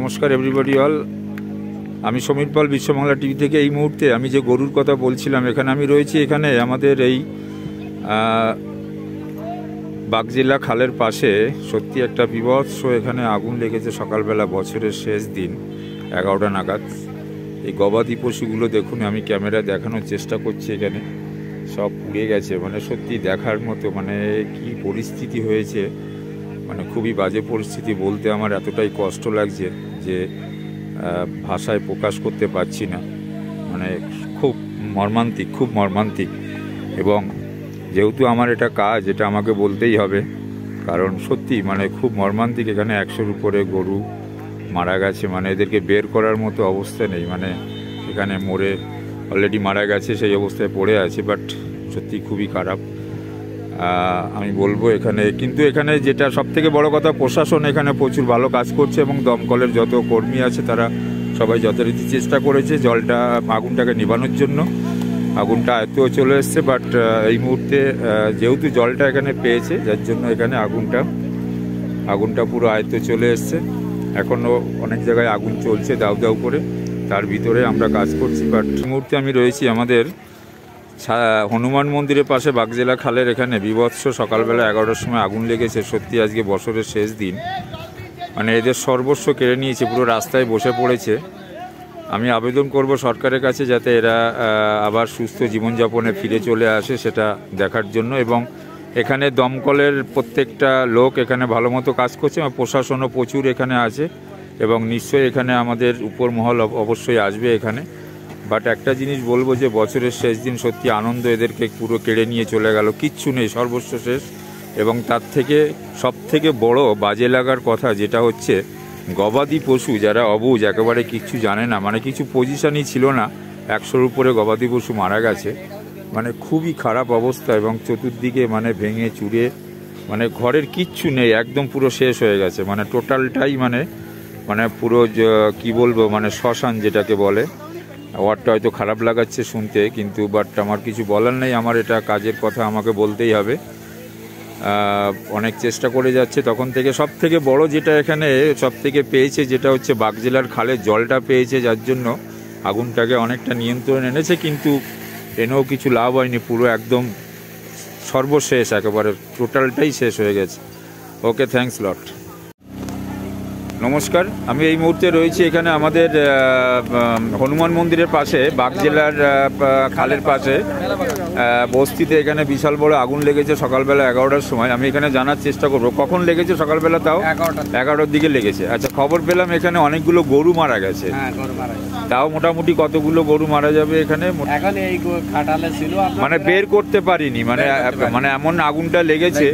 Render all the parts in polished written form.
নমস্কার everybody all. আমি সমীর পাল, Biswa Bangla TV থেকে। এই মুহূর্তে আমি যে গরুর কথা বলছিলাম, এখানে আমি রয়েছি। এখানে আমাদের এই বাগজিলা খালের পাশে সত্যি একটা বিভৎস এখানে আগুন লেগেছে সকালবেলা, বছরের শেষ দিন 11টা নাগাদ। এই গবাদি পশুগুলো দেখুন, আমি ক্যামেরা দেখানোর চেষ্টা করছি, এখানে সব পুড়ে গেছে। মানে সত্যি দেখার মতো, মানে কি পরিস্থিতি হয়েছে, মানে খুবই বাজে পরিস্থিতি। বলতে আমার এতটাই কষ্ট লাগছে যে ভাষায় প্রকাশ করতে পারছি না। মানে খুব মর্মান্তিক, খুব মর্মান্তিক। এবং যেহেতু আমার এটা কাজ, এটা আমাকে বলতেই হবে, কারণ সত্যি মানে খুব মর্মান্তিক। এখানে 100-র উপরে গরু মারা গেছে, মানে এদেরকে বের করার মতো অবস্থা নেই। মানে এখানে মরে অলরেডি মারা গেছে, সেই অবস্থায় পড়ে আছে। বাট সত্যি খুবই খারাপ। আমি বলবো এখানে, কিন্তু এখানে যেটা সবথেকে বড় কথা, প্রশাসন এখানে প্রচুর ভালো কাজ করছে এবং দমকলের যত কর্মী আছে তারা সবাই যথারীতি চেষ্টা করেছে আগুনটাকে নিভানোর জন্য। আগুনটা আয়ত্তেও চলে এসছে, বাট এই মুহূর্তে যেহেতু জলটা এখানে পেয়েছে, যার জন্য এখানে আগুনটা পুরো আয়ত্তে চলে এসছে। এখনও অনেক জায়গায় আগুন চলছে দাউ দাউ করে, তার ভিতরে আমরা কাজ করছি। বাট এই মুহূর্তে আমি রয়েছি আমাদের হনুমান মন্দিরের পাশে বাগজেলা খালের এখানে। বিভৎস সকালবেলা 11টার সময় আগুন লেগেছে। সত্যি আজকে বছরের শেষ দিন, মানে এদের সর্বস্ব কেড়ে নিয়েছে, পুরো রাস্তায় বসে পড়েছে। আমি আবেদন করব সরকারের কাছে যাতে এরা আবার সুস্থ জীবনযাপনে ফিরে চলে আসে, সেটা দেখার জন্য। এবং এখানে দমকলের প্রত্যেকটা লোক এখানে ভালো মতো কাজ করছে, এবং প্রশাসনও প্রচুর এখানে আছে, এবং নিশ্চয়ই এখানে আমাদের উপর মহল অবশ্যই আসবে এখানে। বাট একটা জিনিস বলবো যে বছরের শেষ দিন সত্যি আনন্দ এদেরকে পুরো কেড়ে নিয়ে চলে গেল, কিচ্ছু নেই, সর্বস্ব শেষ। এবং তার থেকে সব থেকে বড় বাজে লাগার কথা যেটা হচ্ছে, গবাদি পশু যারা অবুঝ, একেবারে কিচ্ছু জানে না, মানে কিছু পজিশনই ছিল না, 100-র উপরে গবাদি পশু মারা গেছে। মানে খুবই খারাপ অবস্থা, এবং চতুর্দিকে মানে ভেঙে চুরে, মানে ঘরের কিচ্ছু নেই, একদম পুরো শেষ হয়ে গেছে। মানে টোটালটাই মানে পুরো কি বলবো, মানে শ্মশান যেটাকে বলে। ওয়ার্ডটা হয়তো খারাপ লাগাচ্ছে শুনতে, কিন্তু বাট আমার কিছু বলার নেই, আমার এটা কাজের কথা, আমাকে বলতেই হবে। অনেক চেষ্টা করে যাচ্ছে তখন থেকে। সব থেকে বড় যেটা এখানে সব থেকে পেয়েছে, যেটা হচ্ছে বাগজেলার খালের জলটা পেয়েছে, যার জন্য আগুনটাকে অনেকটা নিয়ন্ত্রণে এনেছে। কিন্তু এনেও কিছু লাভ হয়নি, পুরো একদম সর্বশেষ, একেবারে টোটালটাই শেষ হয়ে গেছে। ওকে, থ্যাঙ্কস লট। নমস্কার, আমি এই মুহূর্তে রয়েছি এখানে আমাদের হনুমান মন্দিরের পাশে, বাগজেলার খালের পাশে বস্তিতে। এখানে বিশাল বড় আগুন লেগেছে সকালবেলা 11টার সময়। আমি এখানে জানার চেষ্টা করবো কখন লেগেছে। সকালবেলা তাও 11টার দিকে লেগেছে। আচ্ছা, খবর পেলাম এখানে অনেকগুলো গরু মারা গেছে। তাও মোটামুটি কতগুলো গরু মারা যাবে এখানে? মানে বের করতে পারিনি, মানে এমন আগুনটা লেগেছে।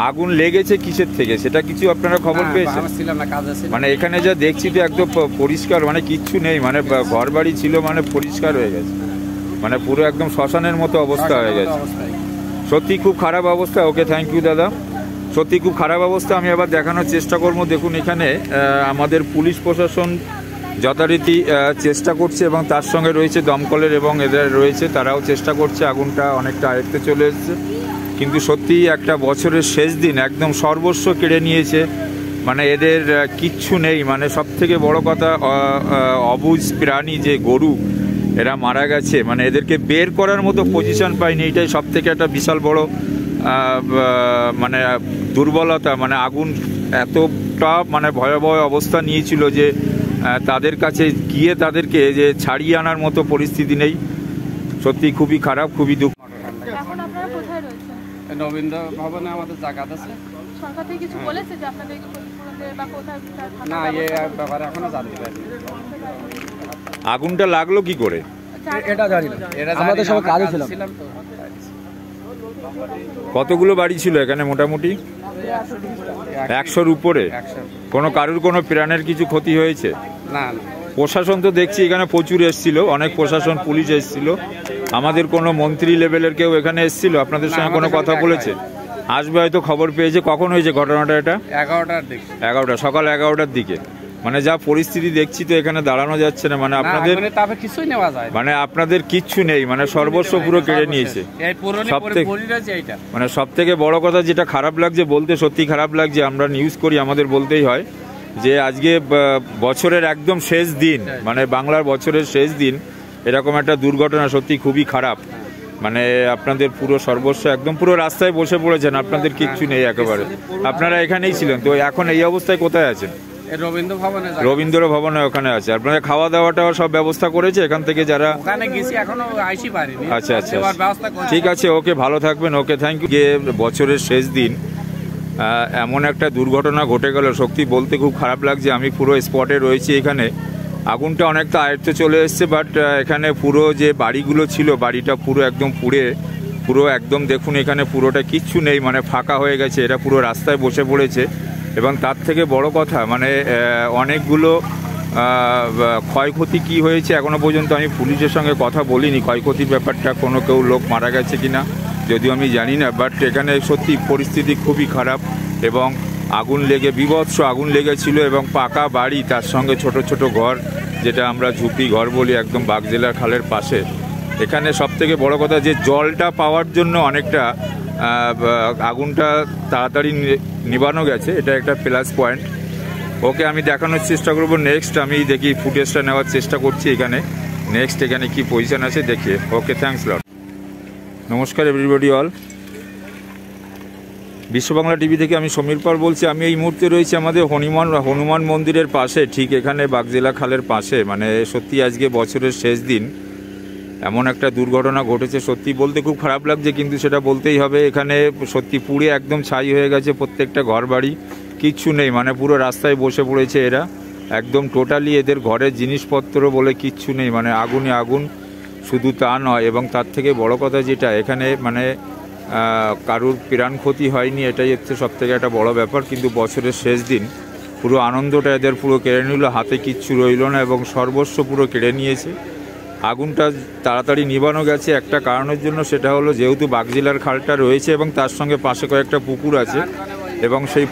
আগুন লেগেছে কিসের থেকে সেটা কিছু আপনারা খবর পেয়েছেন? মানে এখানে যা দেখছি তো একদম পরিষ্কার, মানে কিচ্ছু নেই, মানে ঘর বাড়ি ছিল, মানে পরিষ্কার হয়ে গেছে, মানে পুরো একদম শ্মশানের মতো অবস্থা হয়ে গেছে। সত্যি খুব খারাপ অবস্থা। ওকে, থ্যাংক ইউ দাদা। সত্যি খুব খারাপ অবস্থা। আমি আবার দেখানোর চেষ্টা করবো। দেখুন এখানে আমাদের পুলিশ প্রশাসন যথারীতি চেষ্টা করছে, এবং তার সঙ্গে রয়েছে দমকলের, এবং এদের রয়েছে, তারাও চেষ্টা করছে। আগুনটা অনেকটা আয়ত্তে চলে এসছে, কিন্তু সত্যি একটা বছরের শেষ দিন একদম সর্বস্ব কেড়ে নিয়েছে। মানে এদের কিচ্ছু নেই। মানে সব থেকে বড় কথা, অবুঝ প্রাণী যে গরু, এরা মারা গেছে, মানে এদেরকে বের করার মতো পজিশন পায়নি। এটাই সব থেকে একটা বিশাল বড় মানে দুর্বলতা। মানে আগুন এতটা মানে ভয়াবহ অবস্থা নিয়েছিল যে তাদের কাছে গিয়ে তাদেরকে যে ছাড়িয়ে আনার মতো পরিস্থিতি নেই। সত্যি খুবই খারাপ, খুবই দুঃখ। এখন আপনারা কোথায় রয়েছেন? রবীন্দ্র ভবনে আমাদের জায়গা আছে। সরকার থেকে কিছু বলেছে যে আপনাদেরকে ক্ষতিপূরণ দেবে বা কোথায়? না, এই ব্যাপারে এখনো জানতে পারিনি। আগুনটা লাগলো কি করে এটা জানি না, আমাদের সব কাজে ছিলাম। কতগুলো বাড়ি ছিল এখানে? মোটামুটি 100-র উপরে। কোনো কারুর কোনো প্রাণের কিছু ক্ষতি হয়েছে? না। প্রশাসন তো দেখছি এখানে প্রচুর এসেছিল, অনেক প্রশাসন, পুলিশ এসেছিল। আমাদের কোনো মন্ত্রী লেভেলের কেউ এখানে এসেছিল? আপনাদের সঙ্গে কোনো কথা বলেছে? আসবে হয়তো, খবর পেয়েছে। কখন হয়েছে ঘটনাটা এটা? 11টার দিকে। 11টা, সকাল 11টার দিকে। মানে যা পরিস্থিতি দেখছি তো এখানে দাঁড়ানো যাচ্ছে না। মানে আপনাদের কিছুই নেওয়া যায়, মানে আপনাদের কিচ্ছু নেই, মানে সর্বস্ব পুরো কেড়ে নিয়েছে। মানে সব থেকে বড় কথা যেটা খারাপ লাগছে বলতে, সত্যি খারাপ লাগছে। আমরা নিউজ করি, আমাদের বলতেই হয়। যে আজকে বছরের একদম শেষ দিন, মানে বাংলার বছরের শেষ দিন এরকম একটা দুর্ঘটনা সত্যি খুবই খারাপ। মানে আপনাদের পুরো সর্বস্ব একদম পুরো রাস্তায় বসে পড়েছেন, আপনাদের কিচ্ছু নেই একেবারে। আপনারা এখানেই ছিলেন, তো এখন এই অবস্থায় কোথায় আছেন? রবীন্দ্র ভবনে রবীন্দ্র ভবনে ওখানে আছে। আপনাদের খাওয়া দাওয়াটা সব ব্যবস্থা করেছে এখান থেকে যারা? ওখানে গেছি, এখনো আইসি পারিনি। আচ্ছা আচ্ছা, দেওয়ার ব্যবস্থা করছি। ঠিক আছে, ওকে, ভালো থাকবেন, ওকে, থ্যাংক ইউ। বছরের শেষ দিন এমন একটা দুর্ঘটনা ঘটে গেল, সত্যি বলতে খুব খারাপ লাগছে। আমি পুরো স্পটে রয়েছি এখানে। আগুনটা অনেকটা আয়ত্তে চলে এসছে, বাট এখানে পুরো যে বাড়িগুলো ছিল, বাড়িটা পুরো একদম পুড়ে পুরো একদম দেখুন এখানে পুরোটা কিচ্ছু নেই, মানে ফাঁকা হয়ে গেছে। এরা পুরো রাস্তায় বসে পড়েছে এবং তার থেকে বড় কথা মানে অনেকগুলো ক্ষয়ক্ষতি কি হয়েছে এখনো পর্যন্ত আমি পুলিশের সঙ্গে কথা বলিনি। ক্ষয়ক্ষতির ব্যাপারটা কোনো কেউ লোক মারা গেছে কিনা যদিও আমি জানি না, বাট এখানে সত্যি পরিস্থিতি খুবই খারাপ এবং আগুন লেগে বিভৎস আগুন লেগেছিল এবং পাকা বাড়ি, তার সঙ্গে ছোট ছোট ঘর, যেটা আমরা ঝুপড়ি ঘর বলি, একদম বাগজেলার খালের পাশে। এখানে সবথেকে বড় কথা যে জলটা পাওয়ার জন্য অনেকটা আগুনটা তাড়াতাড়ি নিবানো গেছে, এটা একটা প্লাস পয়েন্ট। ওকে, আমি দেখানোর চেষ্টা করবো নেক্সট, আমি দেখি ফুটেজটা নেওয়ার চেষ্টা করছি এখানে নেক্সট এখানে কি পজিশন আছে দেখিয়ে। ওকে, থ্যাঙ্কস লট। নমস্কার এভরিবডি অল, বিশ্ব বাংলা টিভি থেকে আমি সমীর পাল বলছি। আমি এই মুহূর্তে রয়েছি আমাদের হনুমান মন্দিরের পাশে, ঠিক এখানে বাগজেলা খালের পাশে। মানে সত্যি আজকে বছরের শেষ দিন এমন একটা দুর্ঘটনা ঘটেছে, সত্যি বলতে খুব খারাপ লাগছে, কিন্তু সেটা বলতেই হবে। এখানে সত্যি পুড়ে একদম ছাই হয়ে গেছে প্রত্যেকটা ঘর বাড়ি, কিচ্ছু নেই, মানে পুরো রাস্তায় বসে পড়েছে এরা একদম টোটালি। এদের ঘরের জিনিসপত্র বলে কিচ্ছু নেই, মানে আগুনে আগুন। শুধু তা নয়, এবং তার থেকে বড় কথা যেটা এখানে মানে কারুর প্রাণ ক্ষতি হয়নি, এটাই হচ্ছে সবথেকে একটা বড় ব্যাপার। কিন্তু বছরের শেষ দিন পুরো আনন্দটা এদের পুরো কেড়ে নিল, হাতে কিচ্ছু রইল না এবং সর্বস্ব পুরো কেড়ে নিয়েছে। আগুনটা তাড়াতাড়ি নিবানো গেছে একটা কারণের জন্য, সেটা হলো যেহেতু বাগজেলার খালটা রয়েছে এবং তার সঙ্গে পাশে কয়েকটা পুকুর আছে এবং সেই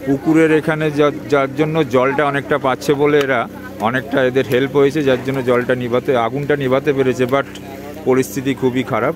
পুকুরের এখানে যার জন্য জলটা অনেকটা পাচ্ছে বলে এরা অনেকটা এদের হেল্প হয়েছে, যার জন্য জলটা আগুনটা নিভাতে পেরেছে। বাট পরিস্থিতি খুবই খারাপ।